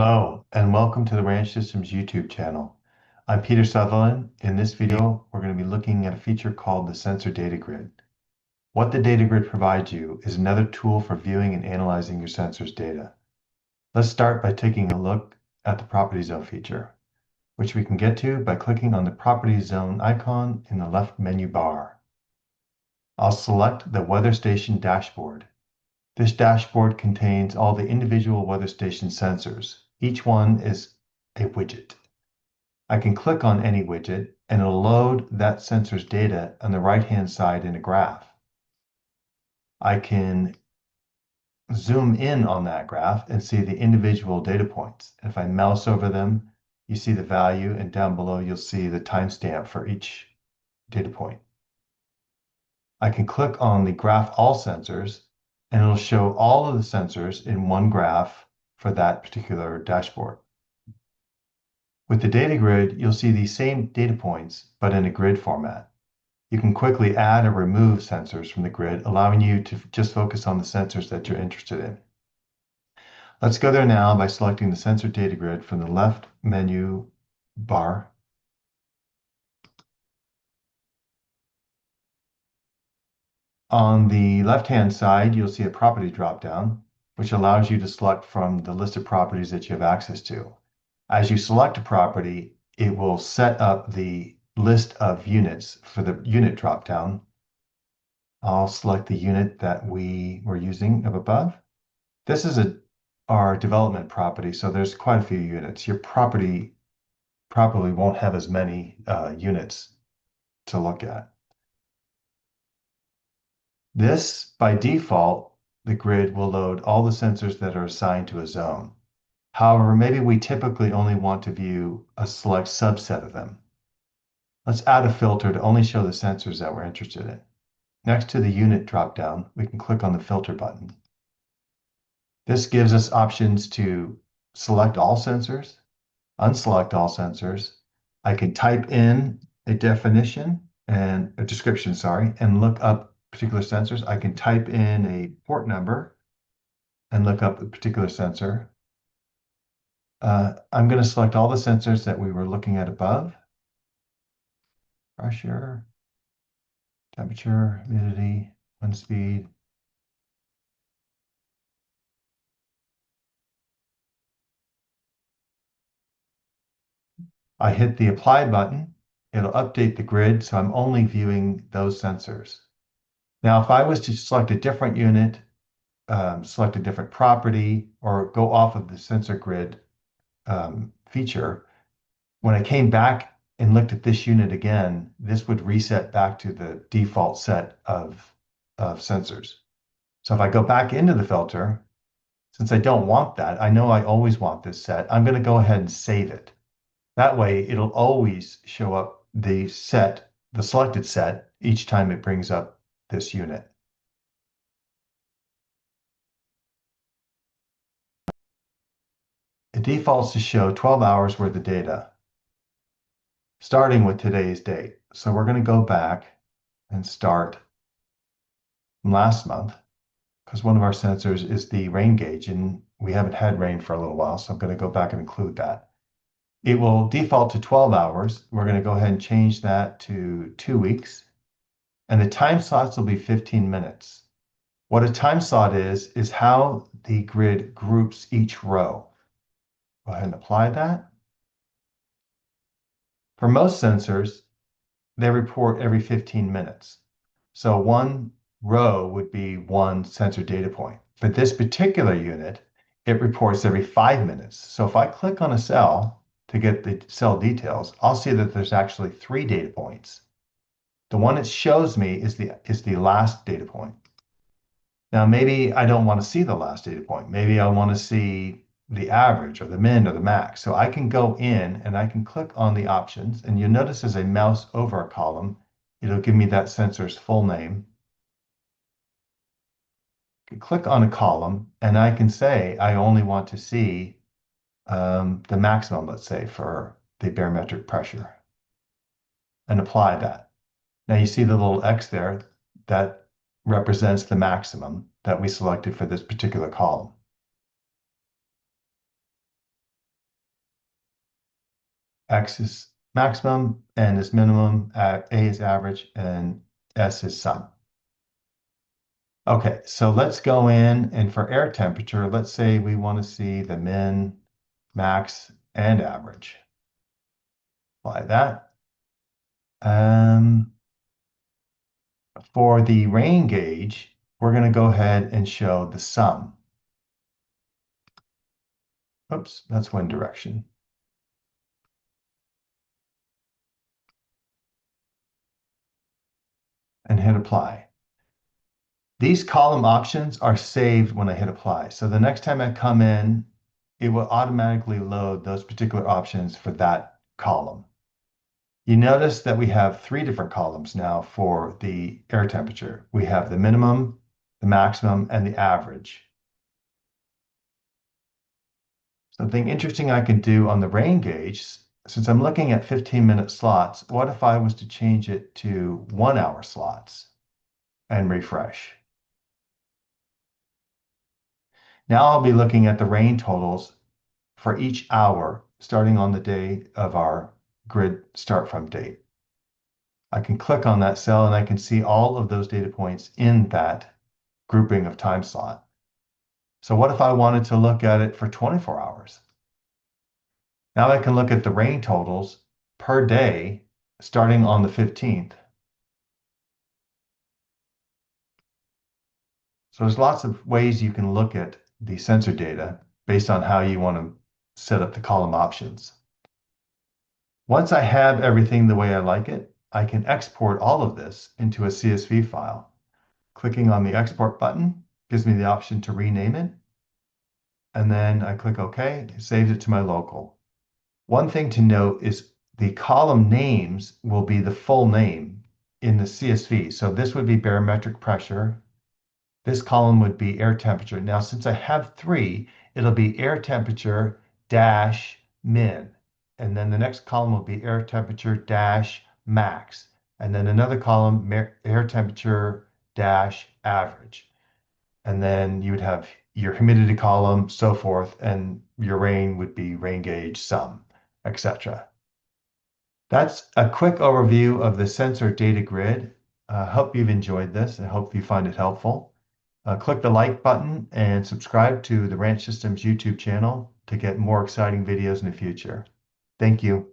Hello, and welcome to the Ranch Systems YouTube channel. I'm Peter Sutherland. In this video, we're going to be looking at a feature called the Sensor Data Grid. What the data grid provides you is another tool for viewing and analyzing your sensor's data. Let's start by taking a look at the Property Zone feature, which we can get to by clicking on the Property Zone icon in the left menu bar. I'll select the Weather Station dashboard. This dashboard contains all the individual weather station sensors. Each one is a widget. I can click on any widget and it'll load that sensor's data on the right-hand side in a graph. I can zoom in on that graph and see the individual data points. If I mouse over them, you see the value, and down below you'll see the timestamp for each data point. I can click on the graph all sensors and it'll show all of the sensors in one graph for that particular dashboard. With the data grid, you'll see these same data points, but in a grid format. You can quickly add or remove sensors from the grid, allowing you to just focus on the sensors that you're interested in. Let's go there now by selecting the sensor data grid from the left menu bar. On the left-hand side, you'll see a property dropdown, which allows you to select from the list of properties that you have access to. As you select a property, it will set up the list of units for the unit dropdown. I'll select the unit that we were using up above. This is our development property, so there's quite a few units. Your property probably won't have as many units to look at. This, by default, the grid will load all the sensors that are assigned to a zone. However, maybe we typically only want to view a select subset of them. Let's add a filter to only show the sensors that we're interested in. Next to the unit dropdown, we can click on the filter button. This gives us options to select all sensors, unselect all sensors. I can type in a definition and a description, and look up particular sensors. I can type in a port number and look up a particular sensor. I'm going to select all the sensors that we were looking at above. Pressure, temperature, humidity, wind speed. I hit the apply button. It'll update the grid, so I'm only viewing those sensors. Now, if I was to select a different unit, select a different property, or go off of the sensor grid feature, when I came back and looked at this unit again, this would reset back to the default set of sensors. So if I go back into the filter, since I don't want that, I know I always want this set, I'm going to go ahead and save it. That way, it'll always show up the selected set, each time it brings up this unit. It defaults to show 12 hours worth of data, starting with today's date. So we're going to go back and start from last month, because one of our sensors is the rain gauge, and we haven't had rain for a little while, so I'm going to go back and include that. It will default to 12 hours. We're going to go ahead and change that to 2 weeks. And the time slots will be 15 minutes. What a time slot is how the grid groups each row. Go ahead and apply that. For most sensors, they report every 15 minutes. So one row would be one sensor data point. But this particular unit, it reports every 5 minutes. So if I click on a cell to get the cell details, I'll see that there's actually 3 data points. The one it shows me is the last data point. Now, maybe I don't want to see the last data point. Maybe I want to see the average or the min or the max. So I can go in and I can click on the options, and you'll notice as I mouse over a column, it'll give me that sensor's full name. I can click on a column and I can say I only want to see the maximum, let's say, for the barometric pressure, and apply that. Now you see the little X there, that represents the maximum that we selected for this particular column. X is maximum, N is minimum, A is average, and S is sum. Okay, so let's go in and for air temperature, let's say we want to see the min, max, and average. Apply that. For the rain gauge, we're going to go ahead and show the sum. Oops, that's one direction. And hit apply. These column options are saved when I hit apply. So the next time I come in, it will automatically load those particular options for that column. You notice that we have three different columns now for the air temperature. We have the minimum, the maximum, and the average. Something interesting I can do on the rain gauge, since I'm looking at 15-minute slots, what if I was to change it to 1-hour slots and refresh? Now I'll be looking at the rain totals for each hour starting on the day of our grid start from date. I can click on that cell and I can see all of those data points in that grouping of time slot. So what if I wanted to look at it for 24 hours? Now I can look at the rain totals per day starting on the 15th. So there's lots of ways you can look at the sensor data based on how you want to set up the column options. Once I have everything the way I like it, I can export all of this into a CSV file. Clicking on the export button gives me the option to rename it. And then I click OK, it saves it to my local. One thing to note is the column names will be the full name in the CSV. So this would be barometric pressure. This column would be air temperature. Now, since I have three, it'll be air temperature dash min. And then the next column will be air temperature dash max. And then another column, air temperature dash average. And then you would have your humidity column, so forth, and your rain would be rain gauge, sum, etc. That's a quick overview of the sensor data grid. I hope you've enjoyed this. I hope you find it helpful. Click the like button and subscribe to the Ranch Systems YouTube channel to get more exciting videos in the future. Thank you.